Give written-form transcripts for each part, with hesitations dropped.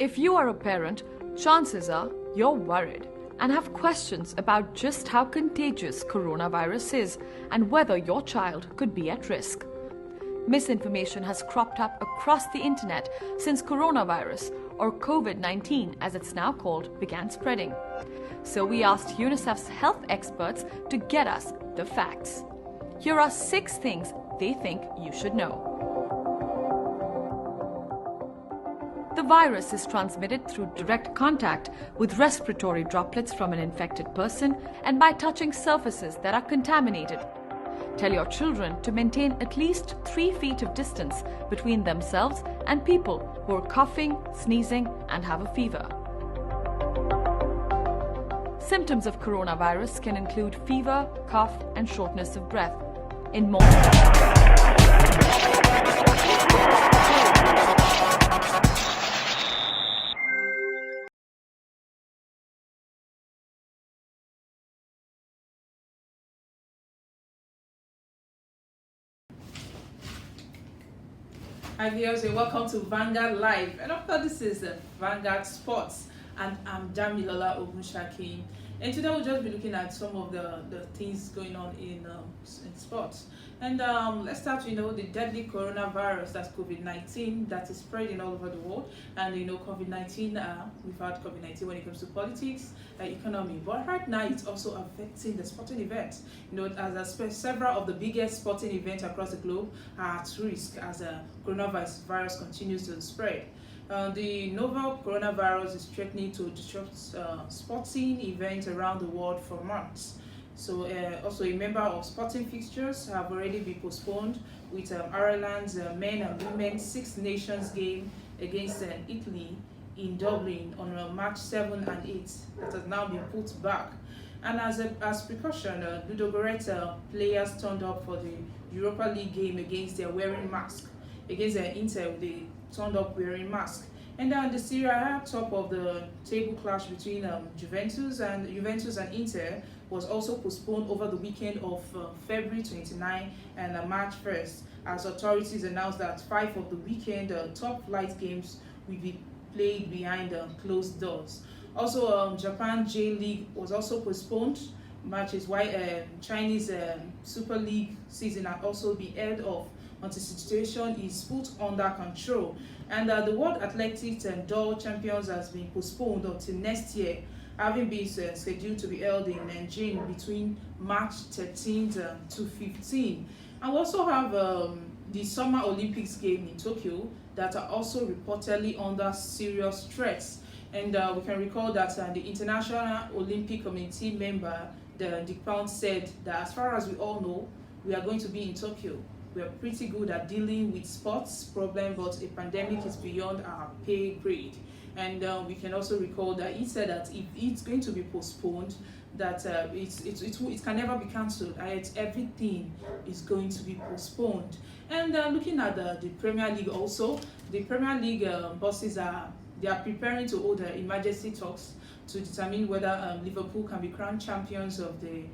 If you are a parent, chances are you're worried and have questions about just how contagious coronavirus is and whether your child could be at risk. Misinformation has cropped up across the internet since coronavirus, or COVID-19 as it's now called, began spreading. So we asked UNICEF's health experts to get us the facts. Here are 6 things they think you should know. The virus is transmitted through direct contact with respiratory droplets from an infected person and by touching surfaces that are contaminated. Tell your children to maintain at least 3 feet of distance between themselves and people who are coughing, sneezing, and have a fever. Symptoms of coronavirus can include fever, cough, and shortness of breath. In most Hi viewers, and welcome to Vanguardlive. And of course, this is Vanguard Sports, and I'm Damilola Ogunshaki. And today we'll just be looking at some of the things going on in sports. And let's start with the deadly coronavirus, that's COVID-19, that is spreading all over the world. And COVID-19, we've had COVID-19 when it comes to politics, economy, but right now it's also affecting the sporting events. As several of the biggest sporting events across the globe are at risk as a coronavirus continues to spread. The novel coronavirus is threatening to disrupt sporting events around the world for months. So also a number of sporting fixtures have already been postponed, with Ireland's men and women Six Nations game against Italy in Dublin on March 7 and 8 that has now been put back. And as precaution, Ludogorets players turned up for the Europa League game against their wearing mask. Against Inter, they turned up wearing masks. And then the Serie A top of the table clash between Juventus and Inter was also postponed over the weekend of February 29 and March 1st, as authorities announced that 5 of the weekend top flight games will be played behind closed doors. Also, Japan J-League was also postponed matches, while Chinese Super League season had also been held off until the situation is put under control. And the World Athletics and Door Champions has been postponed until next year, having been scheduled to be held in Nanjing between March 13th to 15th. And we also have the Summer Olympics game in Tokyo that are also reportedly under serious threats. And we can recall that the International Olympic Committee member, Dick Pound, said that as far as we all know, we are going to be in Tokyo. We are pretty good at dealing with sports problem, but a pandemic is beyond our pay grade. And we can also recall that he said that if it's going to be postponed, that it can never be cancelled. Everything is going to be postponed. And looking at the Premier League also, the Premier League bosses are preparing to hold emergency talks to determine whether Liverpool can be crowned champions of the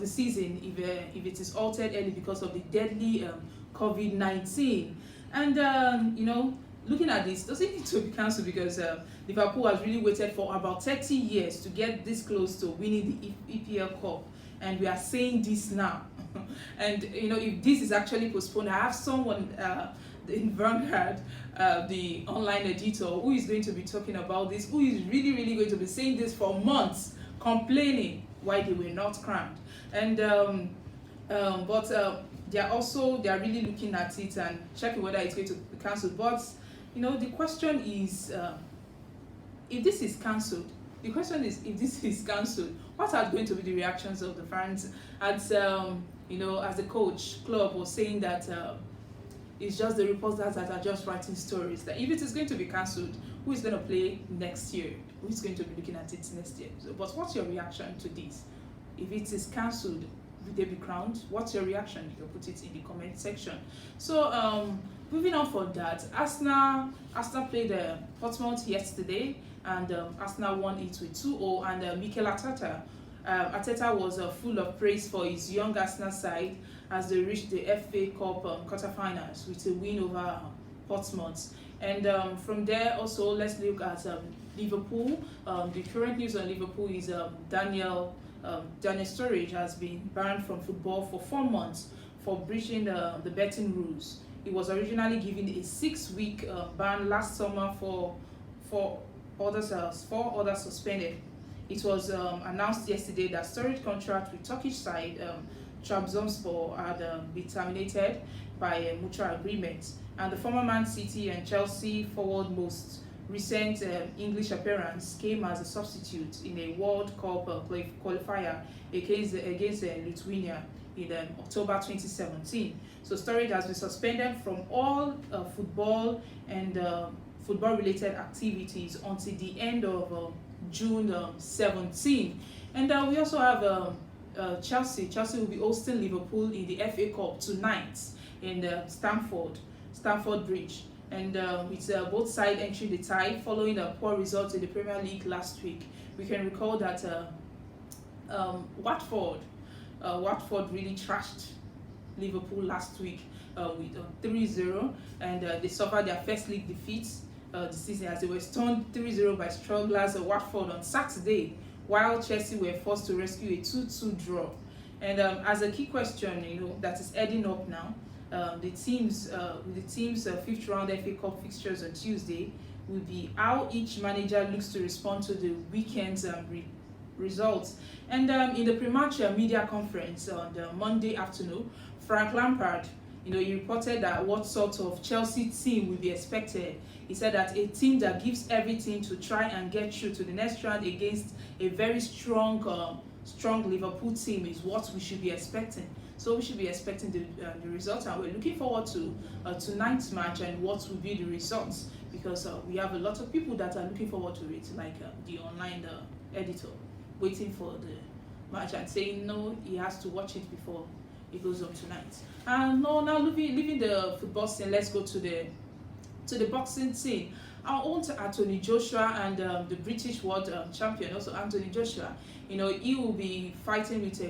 season if it is altered early because of the deadly COVID-19. And looking at this, doesn't need to be cancelled because Liverpool has really waited for about 30 years to get this close to winning the EPL Cup, and we are saying this now. And if this is actually postponed, I have someone in Vanguard, the online editor, who is going to be talking about this, who is really going to be saying this for months, complaining why they were not crowned. And but they are really looking at it and checking whether it's going to be cancelled. But the question is, if this is cancelled, what are going to be the reactions of the fans? As as the coach club was saying that it's just the reporters that are just writing stories. That if it is going to be cancelled, who is going to play next year? Who is going to be looking at it next year? But what's your reaction to this? If it is cancelled, will they be crowned? What's your reaction? You can put it in the comment section. So moving on for that, Arsenal played Portsmouth yesterday, and Arsenal won it with 2-0. And Mikel Arteta was full of praise for his young Arsenal side as they reached the FA Cup quarterfinals with a win over Portsmouth. And from there also, let's look at Liverpool. The current news on Liverpool is Daniel Sturridge has been banned from football for 4 months for breaching the betting rules. He was originally given a 6-week ban last summer for others suspended. It was announced yesterday that Sturridge contract with Turkish side Trabzonspor had been terminated by a mutual agreement, and the former Man City and Chelsea forward most recent English appearance came as a substitute in a World Cup qualifier against Lithuania in October 2017. So Sturridge has been suspended from all football and football-related activities until the end of June 17. And we also have Chelsea. Chelsea will be hosting Liverpool in the FA Cup tonight in Stamford Bridge. And with both sides entering the tie following a poor result in the Premier League last week. We can recall that Watford really trashed Liverpool last week with 3-0, and they suffered their first league defeat this season as they were stunned 3-0 by strugglers Watford on Saturday, while Chelsea were forced to rescue a 2-2 draw. And as a key question, that is heading up now, the team's fifth round FA Cup fixtures on Tuesday will be how each manager looks to respond to the weekend's results. And in the pre-match media conference on the Monday afternoon, Frank Lampard, he reported that what sort of Chelsea team will be expected. He said that a team that gives everything to try and get through to the next round against a very strong Liverpool team is what we should be expecting. So we should be expecting the results, and we're looking forward to tonight's match and what will be the results, because we have a lot of people that are looking forward to it, like the online editor, waiting for the match and saying no, he has to watch it before it goes on tonight. And now leaving the football scene, let's go to the boxing scene. Our own Anthony Joshua and the British world champion, also Anthony Joshua, he will be fighting with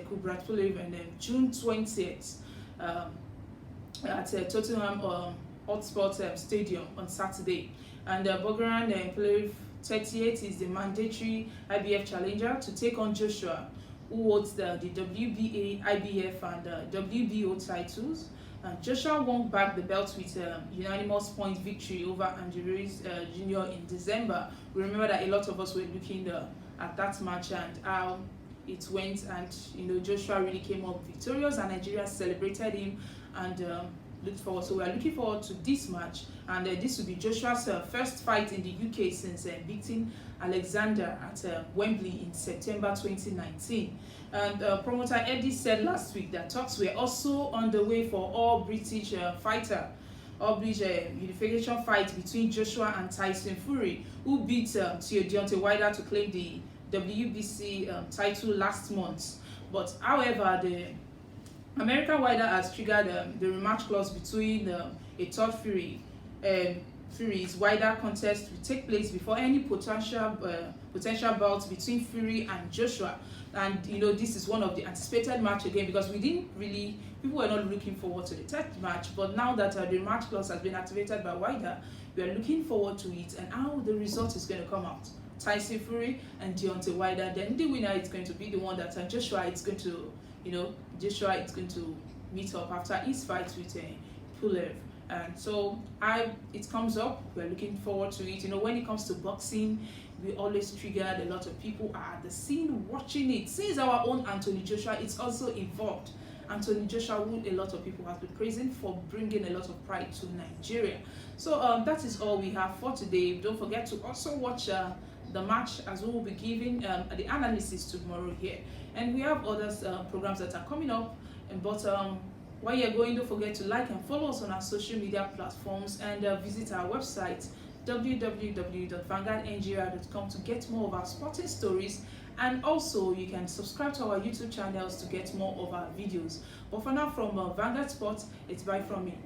Pulev on June 20th at Tottenham Hotspur Stadium on Saturday. And Bogran Pulev 38 is the mandatory IBF challenger to take on Joshua, who holds the WBA, IBF, and WBO titles. Joshua won back the belt with a unanimous point victory over Andy Ruiz Jr. in December. We remember that a lot of us were looking at that match and how it went, and Joshua really came up victorious, and Nigeria celebrated him and looked forward. So we are looking forward to this match, and this will be Joshua's first fight in the UK since beating Alexander at Wembley in September 2019. And promoter Eddie said last week that talks were also on the way for all British unification fight between Joshua and Tyson Fury, who beat Deontay Wilder to claim the WBC title last month. But however, the American Wilder has triggered the rematch clause between a third Fury's Wilder contest will take place before any potential bouts between Fury and Joshua. And this is one of the anticipated match again, because people were not looking forward to the third match, but now that the match clause has been activated by Wilder, we are looking forward to it and how the result is going to come out. Tyson Fury and Deontay Wilder, then the winner is going to be the one that Joshua is going to meet up after his fight with Pulev. And so it comes up, we're looking forward to it. When it comes to boxing, we always triggered a lot of people at the scene watching it. Since our own Anthony Joshua, it's also involved. Anthony Joshua, who a lot of people have been praising for bringing a lot of pride to Nigeria. So that is all we have for today. Don't forget to also watch the match, as we will be giving the analysis tomorrow here. And we have other programs that are coming up. But while you're going, don't forget to like and follow us on our social media platforms, and visit our website www.vanguardnigeria.com to get more of our sporting stories, and also you can subscribe to our YouTube channels to get more of our videos. But for now, from Vanguard Sports, it's bye from me.